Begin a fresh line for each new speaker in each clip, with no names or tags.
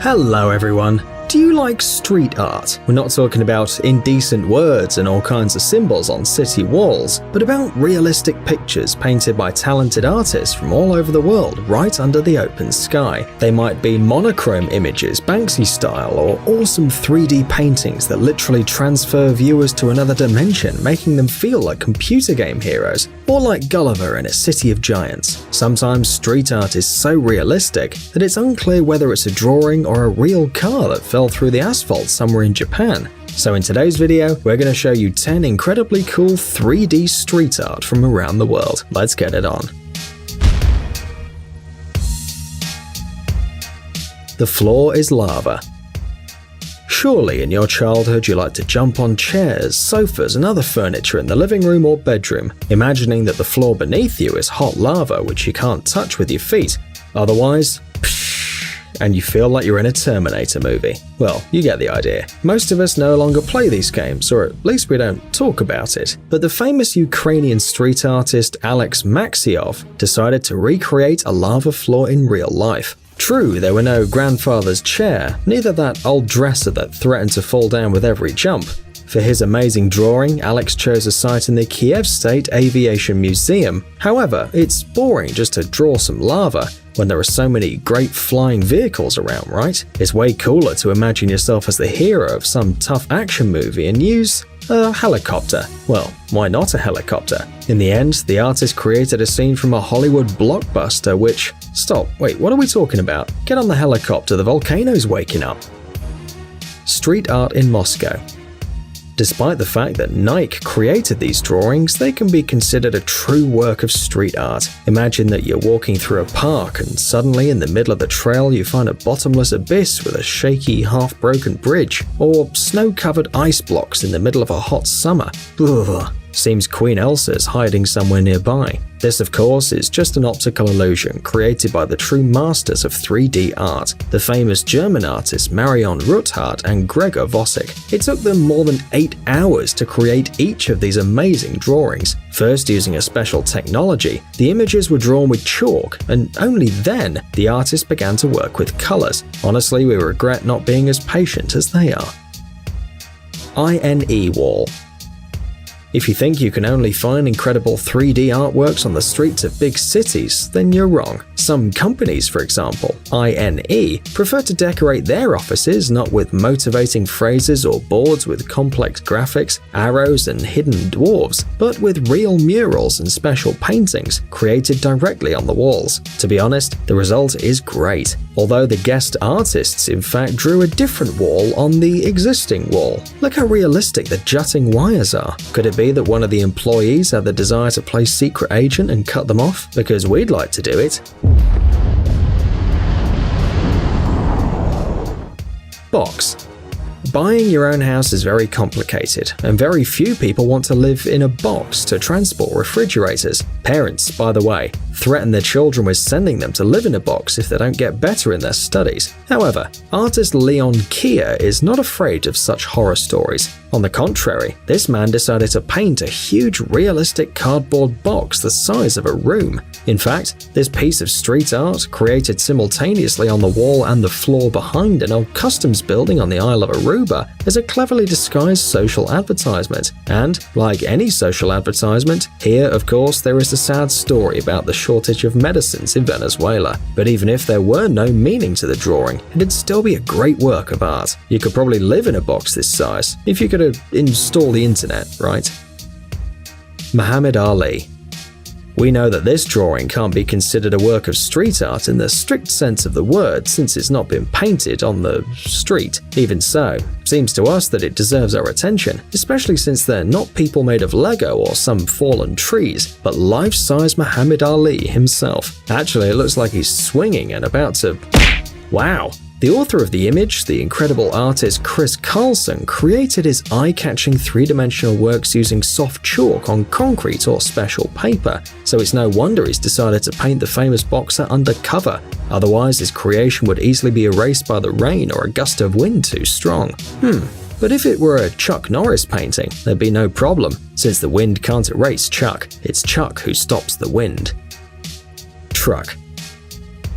Hello everyone. Do you like street art? We're not talking about indecent words and all kinds of symbols on city walls, but about realistic pictures painted by talented artists from all over the world right under the open sky. They might be monochrome images, Banksy style, or awesome 3D paintings that literally transfer viewers to another dimension, making them feel like computer game heroes, or like Gulliver in a city of giants. Sometimes street art is so realistic that it's unclear whether it's a drawing or a real car that fell through the asphalt somewhere in Japan. So in today's video, we're going to show you 10 incredibly cool 3D street art from around the world. Let's get it on. The floor is lava. Surely in your childhood you like to jump on chairs, sofas and other furniture in the living room or bedroom, imagining that the floor beneath you is hot lava which you can't touch with your feet. Otherwise, and you feel like you're in a Terminator movie. Well, you get the idea. Most of us no longer play these games, or at least we don't talk about it. But the famous Ukrainian street artist Alex Maxiov decided to recreate a lava floor in real life. True, there were no grandfather's chair, neither that old dresser that threatened to fall down with every jump. For his amazing drawing, Alex chose a site in the Kiev State Aviation Museum. However, it's boring just to draw some lava when there are so many great flying vehicles around, right? It's way cooler to imagine yourself as the hero of some tough action movie and use a helicopter. Well, why not a helicopter? In the end, the artist created a scene from a Hollywood blockbuster which… Stop, wait, what are we talking about? Get on the helicopter, the volcano's waking up. Street art in Moscow. Despite the fact that Nike created these drawings, they can be considered a true work of street art. Imagine that you're walking through a park and suddenly in the middle of the trail you find a bottomless abyss with a shaky, half-broken bridge, or snow-covered ice blocks in the middle of a hot summer. Ugh. Seems Queen Elsa's hiding somewhere nearby. This, of course, is just an optical illusion created by the true masters of 3D art, the famous German artists Marion Ruthard and Gregor Vossik. It took them more than 8 hours to create each of these amazing drawings. First, using a special technology, the images were drawn with chalk, and only then the artist began to work with colors. Honestly, we regret not being as patient as they are. INE Wall. If you think you can only find incredible 3D artworks on the streets of big cities, then you're wrong. Some companies, for example, INE, prefer to decorate their offices not with motivating phrases or boards with complex graphics, arrows and hidden dwarves, but with real murals and special paintings created directly on the walls. To be honest, the result is great, although the guest artists in fact drew a different wall on the existing wall. Look how realistic the jutting wires are. Could it be that one of the employees had the desire to play secret agent and cut them off? Because we'd like to do it. Box. Buying your own house is very complicated, and very few people want to live in a box to transport refrigerators. Parents, by the way, threaten their children with sending them to live in a box if they don't get better in their studies. However, artist Leon Kia is not afraid of such horror stories. On the contrary, this man decided to paint a huge realistic cardboard box the size of a room. In fact, this piece of street art, created simultaneously on the wall and the floor behind an old customs building on the Isle of Aruba, is a cleverly disguised social advertisement. And, like any social advertisement, here, of course, there is a sad story about the shortage of medicines in Venezuela. But even if there were no meaning to the drawing, it'd still be a great work of art. You could probably live in a box this size, if you could install the internet, right? Muhammad Ali. We know that this drawing can't be considered a work of street art in the strict sense of the word since it's not been painted on the street. Even so, it seems to us that it deserves our attention, especially since they're not people made of Lego or some fallen trees, but life-size Muhammad Ali himself. Actually, it looks like he's swinging and about to… Wow! The author of the image, the incredible artist Chris Carlson, created his eye-catching three-dimensional works using soft chalk on concrete or special paper, so it's no wonder he's decided to paint the famous boxer undercover. Otherwise, his creation would easily be erased by the rain or a gust of wind too strong. But if it were a Chuck Norris painting, there'd be no problem, since the wind can't erase Chuck, it's Chuck who stops the wind. Truck.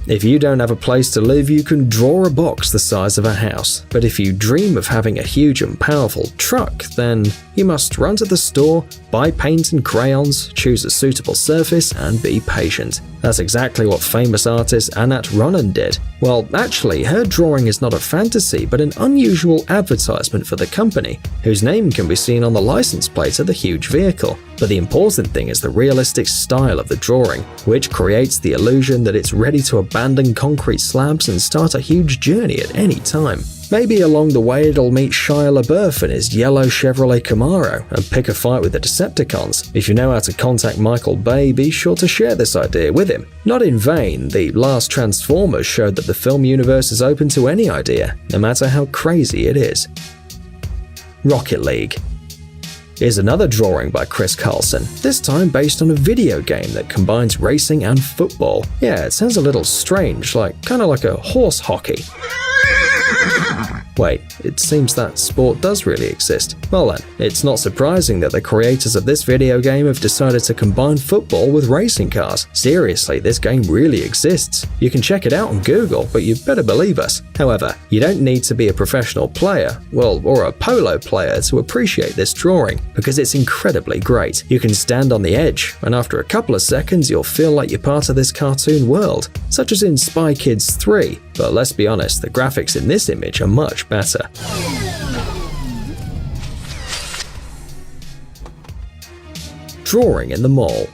If you don't have a place to live, you can draw a box the size of a house. But if you dream of having a huge and powerful truck, then you must run to the store, buy paint and crayons, choose a suitable surface, and be patient. That's exactly what famous artist Anat Ronan did. Well, actually, her drawing is not a fantasy, but an unusual advertisement for the company, whose name can be seen on the license plate of the huge vehicle. But the important thing is the realistic style of the drawing, which creates the illusion that it's ready to abandon concrete slabs and start a huge journey at any time. Maybe along the way it'll meet Shia LaBeouf in his yellow Chevrolet Camaro and pick a fight with the Decepticons. If you know how to contact Michael Bay, be sure to share this idea with him. Not in vain, the last Transformers showed that the film universe is open to any idea, no matter how crazy it is. Rocket League is another drawing by Chris Carlson, this time based on a video game that combines racing and football. Yeah, it sounds a little strange, kinda like a horse hockey. Wait, it seems that sport does really exist. Well then, it's not surprising that the creators of this video game have decided to combine football with racing cars. Seriously, this game really exists. You can check it out on Google, but you better believe us. However, you don't need to be a professional player, or a polo player to appreciate this drawing, because it's incredibly great. You can stand on the edge, and after a couple of seconds you'll feel like you're part of this cartoon world, such as in Spy Kids 3, but let's be honest, the graphics in this image are much better. Drawing in the mall.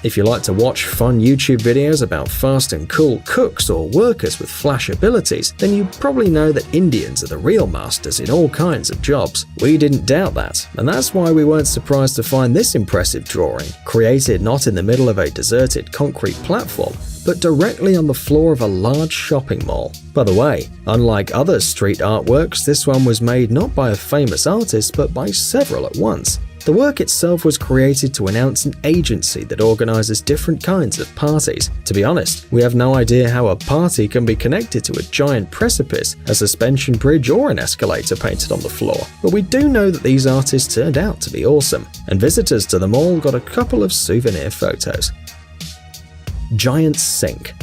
If you like to watch fun YouTube videos about fast and cool cooks or workers with flash abilities, then you probably know that Indians are the real masters in all kinds of jobs. We didn't doubt that, and that's why we weren't surprised to find this impressive drawing, created not in the middle of a deserted concrete platform, but directly on the floor of a large shopping mall. By the way, unlike other street artworks, this one was made not by a famous artist, but by several at once. The work itself was created to announce an agency that organizes different kinds of parties. To be honest, we have no idea how a party can be connected to a giant precipice, a suspension bridge, or an escalator painted on the floor, but we do know that these artists turned out to be awesome, and visitors to the mall got a couple of souvenir photos. Giant Sink.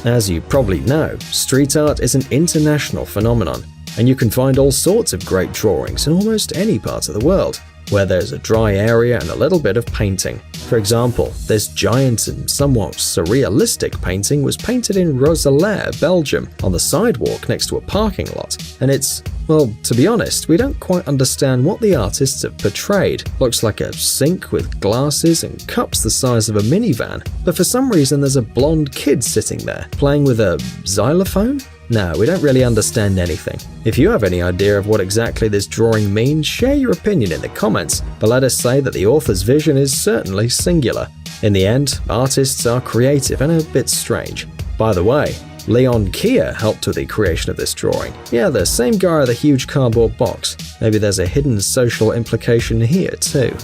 As you probably know, street art is an international phenomenon, and you can find all sorts of great drawings in almost any part of the world, where there's a dry area and a little bit of painting. For example, this giant and somewhat surrealistic painting was painted in Roeselare, Belgium, on the sidewalk next to a parking lot, and it's, well, to be honest, we don't quite understand what the artists have portrayed. Looks like a sink with glasses and cups the size of a minivan, but for some reason there's a blonde kid sitting there, playing with a xylophone? No, we don't really understand anything. If you have any idea of what exactly this drawing means, share your opinion in the comments, but let us say that the author's vision is certainly singular. In the end, artists are creative and a bit strange. By the way, Leon Kia helped with the creation of this drawing. Yeah, the same guy with a huge cardboard box. Maybe there's a hidden social implication here too.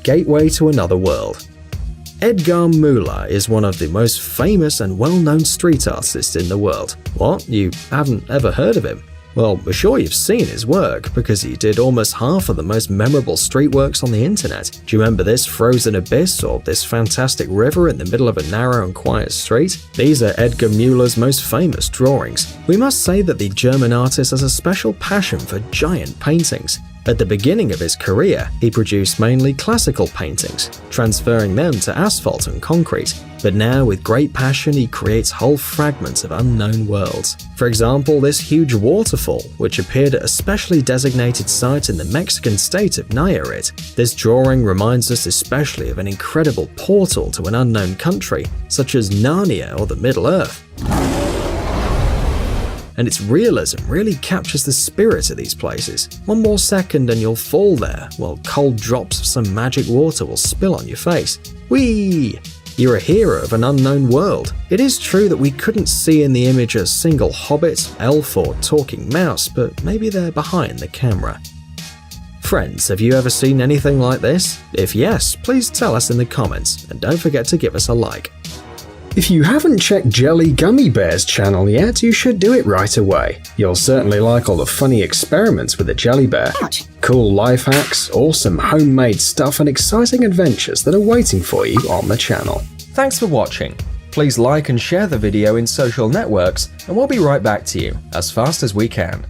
Gateway to Another World. Edgar Müller is one of the most famous and well-known street artists in the world. What? You haven't ever heard of him? Well, we're sure you've seen his work, because he did almost half of the most memorable street works on the internet. Do you remember this frozen abyss or this fantastic river in the middle of a narrow and quiet street? These are Edgar Müller's most famous drawings. We must say that the German artist has a special passion for giant paintings. At the beginning of his career, he produced mainly classical paintings, transferring them to asphalt and concrete. But now, with great passion, he creates whole fragments of unknown worlds. For example, this huge waterfall, which appeared at a specially designated site in the Mexican state of Nayarit. This drawing reminds us especially of an incredible portal to an unknown country, such as Narnia or the Middle Earth. And its realism really captures the spirit of these places. One more second and you'll fall there, while cold drops of some magic water will spill on your face. Whee! You're a hero of an unknown world. It is true that we couldn't see in the image a single hobbit, elf, or talking mouse, but maybe they're behind the camera. Friends, have you ever seen anything like this? If yes, please tell us in the comments, and don't forget to give us a like. If you haven't checked Jelly Gummy Bear's channel yet, you should do it right away. You'll certainly like all the funny experiments with the jelly bear, cool life hacks, awesome homemade stuff, and exciting adventures that are waiting for you on the channel.
Thanks for watching.
Please like and share the video in social networks, and we'll be right back to you as fast as we can.